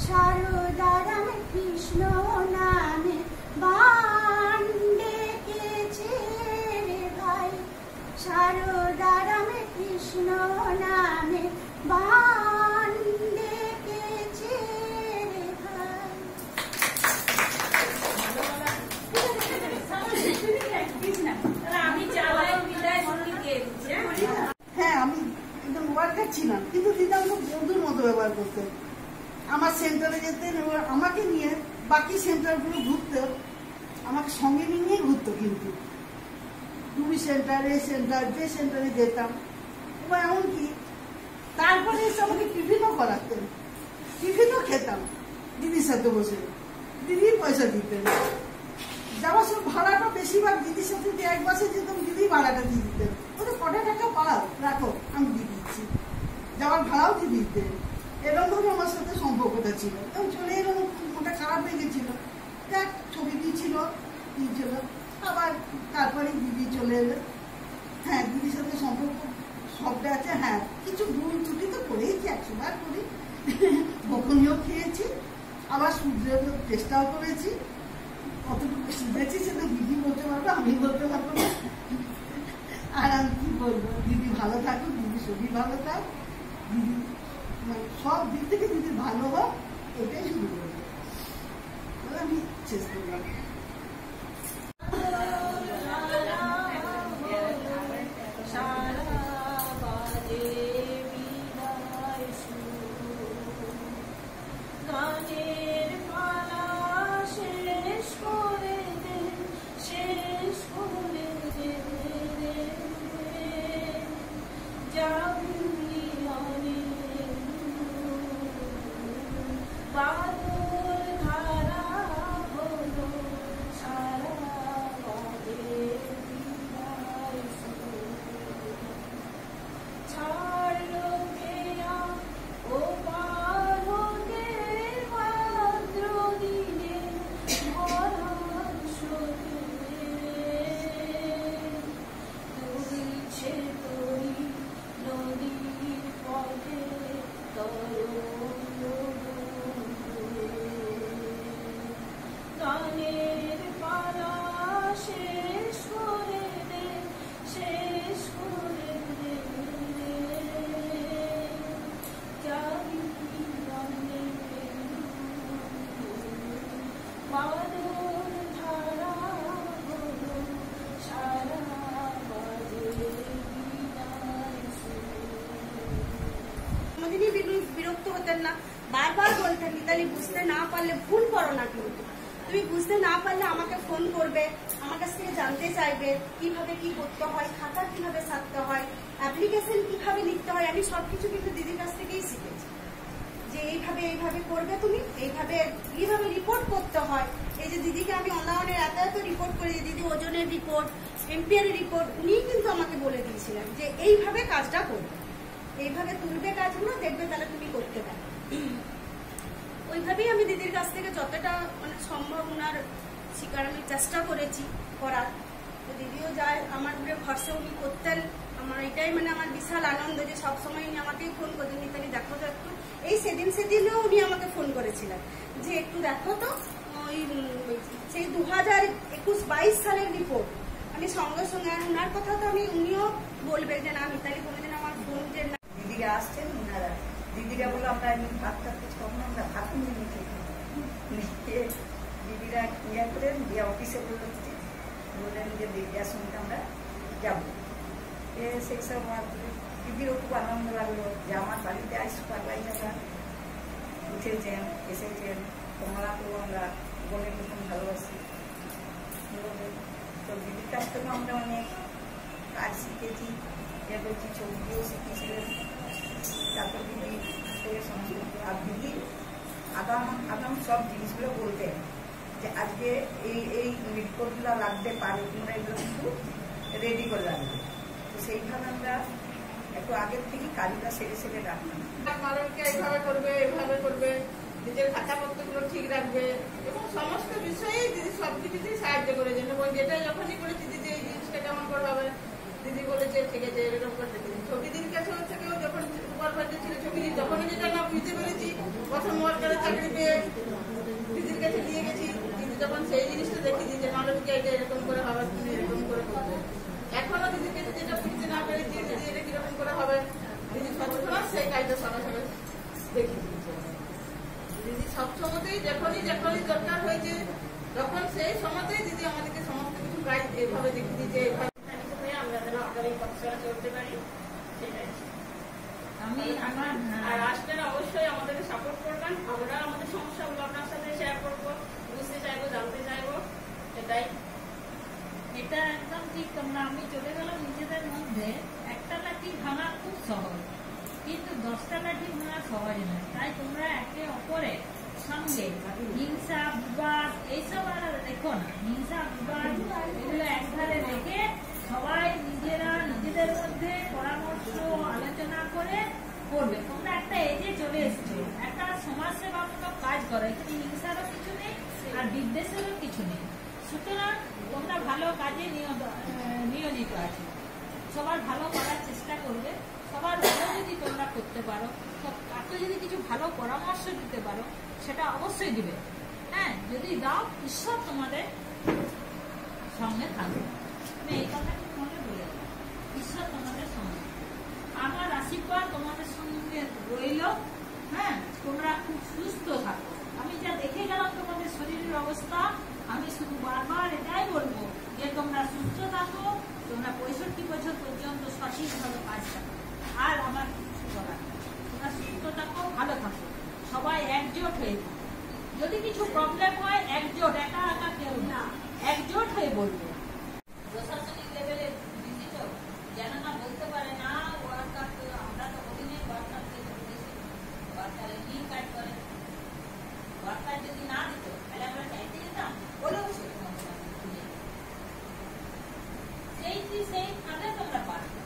সারদা রাম কৃষ্ণ নামে বাণ ডেকেছে রে ভাই, সারদা রাম কৃষ্ণ নামে বাণ ডেকেছে রে ভাই। হ্যাঁ, আমি একদম ওয়ার্ড খাচ্ছিলাম, কিন্তু দিদা খুব বন্ধুর মতো ব্যবহার করতেন। আমার সেন্টারে যেতেন, আমাকে নিয়ে বাকি সেন্টারগুলো ঘুরতে আমাকে সঙ্গে নিয়ে ঘুরতো। কিন্তু তুমি সেন্টার, এ সেন্টার, যে সেন্টারে যেতাম, এবার এমনকি তারপরে এসে আমাকে টিফিনও করাতেন, টিফিনও খেতাম দিদির সাথে বসে, দিদির পয়সা দিতেন। যাওয়ার সময় ভাড়াটা বেশিরভাগ দিদির সাথে, যে এক মাসে যেতাম দিদি ভাড়াটা দিয়ে দিতেন, ওদের কটা টাকা পাও রাখো আমি দিয়ে দিচ্ছি, যাওয়ার ভাড়াও দিয়ে দিতেন। এরকম ভাবে আমার সাথে সম্পর্কটা ছিল। এবং চলে এলো, ওটা খারাপ হয়ে গেছিল, দেখ ছবি দিয়েছিল, আবার তারপরে দিদি চলে এলো। হ্যাঁ, দিদির সাথে সম্পর্ক সবটা আছে। হ্যাঁ, কিছু ভুল ত্রুটি তো করেইছি, 100 বার করি, বকুনিও খেয়েছি, আবার শুধরের চেষ্টাও করেছি। কতটুকু শুধরেছি সেটা দিদি বলতে পারবো, আমি বলতে পারবো না। আর আমি কি বলবো, দিদি ভালো থাকুক, দিদি শরীর ভালো থাক, দিদি মানে সব দিক থেকে দিদি ভালো হোক, এটাই শুরু করবো। আমি শেষ করলাম। বিরক্ত হতেন না, বারবার বলতেন মিতালি বুঝতে না পারলে ভুল করো না, কিন্তু তুমি বুঝতে না পারলে আমাকে ফোন করবে, আমার কাছ থেকে জানতে চাইবে কিভাবে কি করতে হয়, খাতা কিভাবে ছাড়তে হয়, অ্যাপ্লিকেশন কিভাবে লিখতে হয়। আমি সবকিছু কিন্তু দিদির কাছ থেকেই শিখেছি, যে এইভাবে এইভাবে করবে তুমি, এইভাবে কিভাবে রিপোর্ট করতে হয়। এই যে দিদিকে আমি অনলাইনের এত রিপোর্ট করি, দিদি ওজনের রিপোর্ট, এমপিআর রিপোর্ট, উনি কিন্তু আমাকে বলে দিয়েছিলেন যে এইভাবে কাজটা করবে, এইভাবে তুলবে কাজগুলো, দেখবে তাহলে তুমি করতে পারো। ওইভাবেই আমি দিদির কাছ থেকে যতটা মানে সম্ভব ওনার শিকার আমি চেষ্টা করেছি করার। তো দিদিও যায় আমার উপরে ভরসা উনি করতেন। আমার এটাই মানে আমার বিশাল আনন্দ যে সবসময় উনি আমাকেই ফোন করতেন, মিতালি দেখো তো একটু। এই সেদিনও উনি আমাকে ফোন করেছিলেন যে একটু দেখো তো ওই সেই 2021-22 সালের রিপোর্ট। আমি সঙ্গে সঙ্গে ওনার কথা তো উনিও বলবে যে না মিতালি কোনোদিন আমার ফোন যে না। দিদিরা আসছেন, ওনারা দিদিরা বলো আমরা ভাত খাচ্ছি, তখন আমরা ভাত নিয়ে নিয়ে দিদিরা ইয়া করেন, দিয়ে অফিসে বললেন যে দিদির সঙ্গে আমরা যাবো। সেই সব দিদিরও খুব আনন্দ লাগলো যে আমার বাড়িতে সুপারভাইজাররা উঠেছেন, এসেছেন, কমলাকেও আমরা বোনের মতন ভালোবাসি। তো দিদির কাছ থেকেও আমরা অনেক কাজ শিখেছি, ইয়ে করছি, ছবিও শিখেছিলেন। তারপর দিদি সমস্ত আর দিদি আগাম সব জিনিসগুলো বলতেন যে আজকে এই রিপোর্টগুলো লাগতে পারে, তোমরা এগুলো কিন্তু রেডি করে রাখবে। তো সেইভাবে আমরা একটু আগের থেকে কাজটা সেরে রাখলাম। কারণকে এইভাবে করবে, এইভাবে করবে, নিজের খাতাপত্রগুলো ঠিক রাখবে এবং সমস্ত বিষয়ে দিদি সব কিছুতেই সাহায্য করেছেন। এবং যেটা যখনই করেছি দিদি এই জিনিসটা কেমন করে হবে, দিদি বলেছে ঠিক আছে এরকম করতে। ছবিদির কাছেও থেকেও যখন সুপারভাইজার ছিল, ছবিদির যখনই যেটা না বুঝতে পেরেছি প্রথম ওয়ার্কারের চাকরি পেয়ে দিদির কাছে দিয়ে গেছি, দিদি যখন সেই জিনিসটা দেখে দিই যে মালবিকা এটা এরকম করে হবে, তুমি এরকম করে করবে। এখনো দিদির কাছে যেটা বুঝতে না পেরেছি দিদি এটা কিরকম করে হবে, দিদি সবসময় সেই কাজটা সঙ্গে সঙ্গে দেখে দিয়েছে। দিদি সব সময়তেই যখনই দরকার হয়েছে তখন সেই সময়তেই দিদি আমাদেরকে সমস্ত কিছু কাজ এভাবে দেখে দিয়েছে, এভাবে আমরা যেন আগামী বছর চলতে পারি সেটাই। আমি আমার আর আসবেন অবশ্যই আমাদেরকে সাপোর্ট করবেন, আমরা আমাদের সমস্যাগুলো আপনার সাথে শেয়ার করবো, বুঝতে চাইবো, জানতে চাইবো, এটাই। এটা একদম ঠিক। তোমরা আমি চলে গেলাম নিজেদের মধ্যে, একটা লাঠি ভাঙা খুব সহজ, কিন্তু 10টা লাঠি ভাঙা সহজ নয়। তাই তোমরা একে অপরের সঙ্গে হিংসা বিবাদ এইসব আর রেখো না। হিংসা বিবাদ এগুলো একধারে রেখে সবাই নিজেরা নিজেদের মধ্যে পরামর্শ আলোচনা করে করবে। তোমরা একটা এজে চলে এসছো, একটা সমাজসেবামূলক কাজ করো, এখানে হিংসারও কিছু নেই আর বিদ্বেষেরও কিছু নেই। সুতরাং তোমরা ভালো কাজে নিয়োজিত আছো, সবার ভালো করার চেষ্টা করবে। সবার ভালো যদি তোমরা করতে পারো, কাউকে যদি কিছু ভালো পরামর্শ দিতে পারো সেটা অবশ্যই দিবে। হ্যাঁ, যদি দাও ঈশ্বর তোমাদের সঙ্গে থাকবে। আমি এই কথাটি তোমাকে বলে দিই, ঈশ্বর তোমাদের সঙ্গে। আমার আশীর্বাদ তোমাদের সঙ্গে রইল। হ্যাঁ, তোমরা খুব সুস্থ থাকো। আমি যা দেখে গেলাম তোমাদের শরীরের অবস্থা, আমি শুধু বারবার এটাই বলবো যে তোমরা সুস্থ থাকো, তোমরা 65 বছর পর্যন্ত সঠিকভাবে কাজ করো। আর আমার কিছু করার নেই। তোমরা সুস্থ থাকো, ভালো থাকো, সবাই একজোট হয়ে থাকো। যদি কিছু প্রবলেম হয় একজোট, একা একা কেউ না, একজোট হয়ে বলবো। প্রশাসনিক লেভেলে ভিজিট যেন না বলতে পারে না ওয়ার্কার, আমরা তো বলি নেই ওয়ার্কার থেকে বলেছি, ওয়ার্কার এমনি কাজ করে। ওয়ার্কার যদি না দিত তাহলে আমরা চাইতে যেতাম, বলেও সেই খাতে তোমরা পারবে,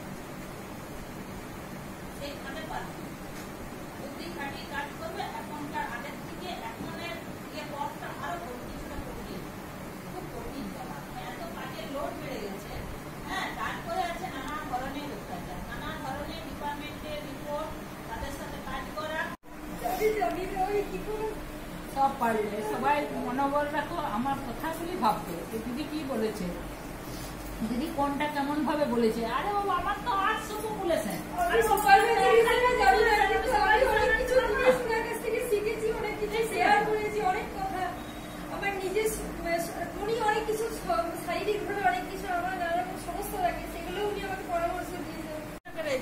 সেই খাতে পারবে। বুদ্ধি খাটিয়ে কাজ করবে। এখনকার আগের থেকে এখনের পথটা আরো কিছুটা কঠিন, খুব কঠিন করা। এত কাজের লোড বেড়ে গেছে। হ্যাঁ, তারপরে আছে নানা ধরনের অত্যাচার, নানা ধরনের ডিপার্টমেন্টের রিপোর্ট, তাদের সাথে কাজ করা। সব পারবে, সবাই মনোবল রাখো। আমার কথাগুলি ভাববে যে দিদি কি বলেছে, দিদি কোনটা কেমন ভাবে বলেছে। আরে বাবা, আমার তো 800 বলেছেন।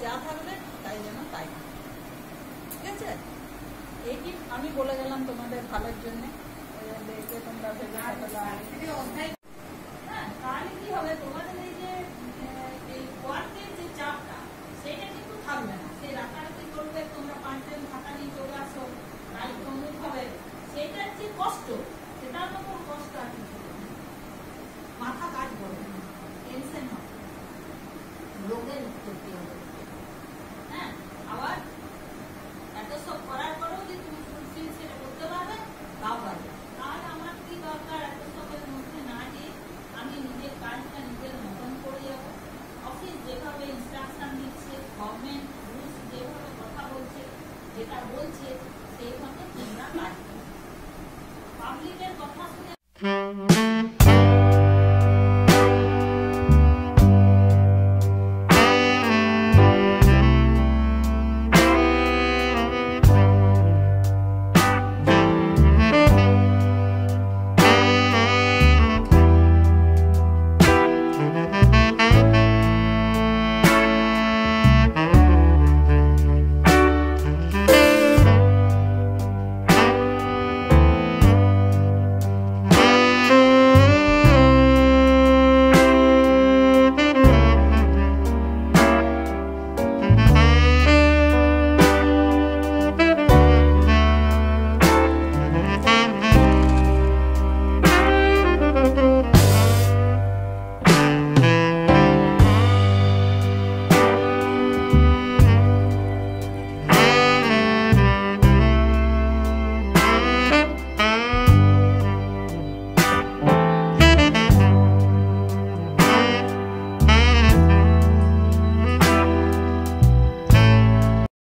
যা থাকবে তাই যেন তাই, ঠিক আছে? এইটি আমি বলে গেলাম তোমাদের ভালোর জন্য, তোমরা ভেবে হ্যাঁ, তাহলে কি হবে, তোমাদের এই যে ওয়ার্কের যে চাপটা সেটা কিন্তু থাকবে না। সেই রাতারাতি করবে, তোমরা 5 জন খাতা নিয়ে চলে আসো, তাই প্রমুখ হবে, সেটার যে কষ্ট